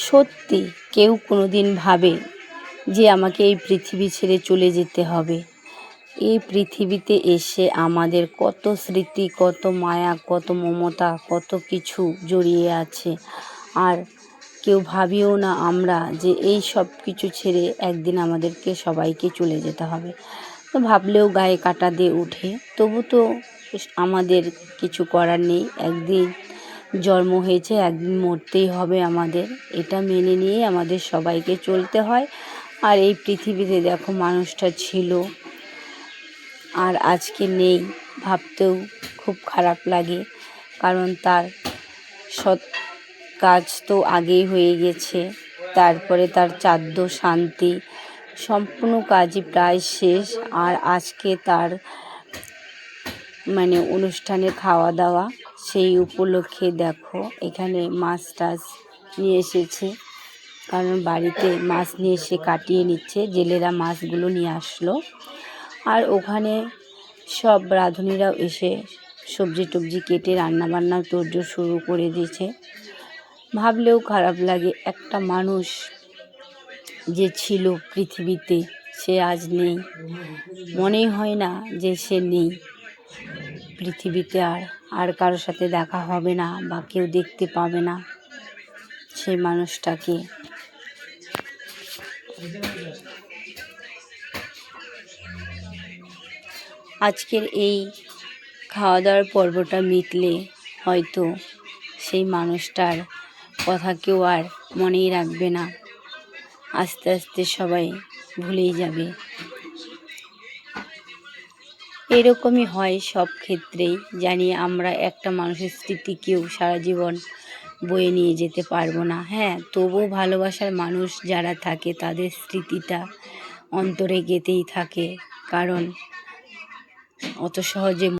সত্যি কেউ কোনো দিন ভাবে যে আমাকে এই পৃথিবী ছেড়ে চলে যেতে হবে? এই পৃথিবীতে এসে আমাদের কত স্মৃতি, কত মায়া, কত মমতা, কত কিছু জড়িয়ে আছে। আর কেউ ভাবিও না আমরা যে এই সব কিছু ছেড়ে একদিন আমাদেরকে সবাইকে চলে যেতে হবে। তো ভাবলেও গায়ে কাঁটা দিয়ে ওঠে। তবু তো আমাদের কিছু করার নেই। একদিন জন্ম হয়েছে, একদিন মরতেই হবে আমাদের। এটা মেনে নিয়েই আমাদের সবাইকে চলতে হয়। আর এই পৃথিবীতে দেখো মানুষটা ছিল আর আজকে নেই, ভাবতেও খুব খারাপ লাগে। কারণ তার সৎ কাজ তো আগেই হয়ে গেছে, তারপরে তার শ্রাদ্ধ শান্তি সম্পূর্ণ কাজই প্রায় শেষ। আর আজকে তার অনুষ্ঠানে খাওয়া দাওয়া, সেই উপলক্ষে দেখো এখানে মাছ টাছ নিয়ে এসেছে। কারণ বাড়িতে মাছ নিয়ে এসে কাটিয়ে নিচ্ছে, জেলেরা মাছগুলো নিয়ে আসলো। আর ওখানে সব রাঁধুনিরাও এসে সবজি টবজি কেটে রান্নাবান্না তোড়জোড় শুরু করে দিয়েছে। ভাবলেও খারাপ লাগে, একটা মানুষ যে ছিল পৃথিবীতে সে আজ নেই। মনেই হয় না যে সে নেই পৃথিবীতে, আর কারোর সাথে দেখা হবে না বা কেউ দেখতে পাবে না সেই মানুষটাকে। আজকের এই খাওয়া দাওয়ার পর্বটা মিটলে হয়তো সেই মানুষটার কথা কেউ আর মনেই রাখবে না, আস্তে আস্তে সবাই ভুলেই যাবে। এরকমই হয় সব ক্ষেত্রেই। জানি আমরা একটা মানুষের স্মৃতি কেউ সারা জীবন বয়ে নিয়ে যেতে পারবো না। হ্যাঁ, তবুও ভালোবাসার মানুষ যারা থাকে তাদের স্মৃতিটা অন্তরে গেঁথেই থাকে। কারণ অত সহজে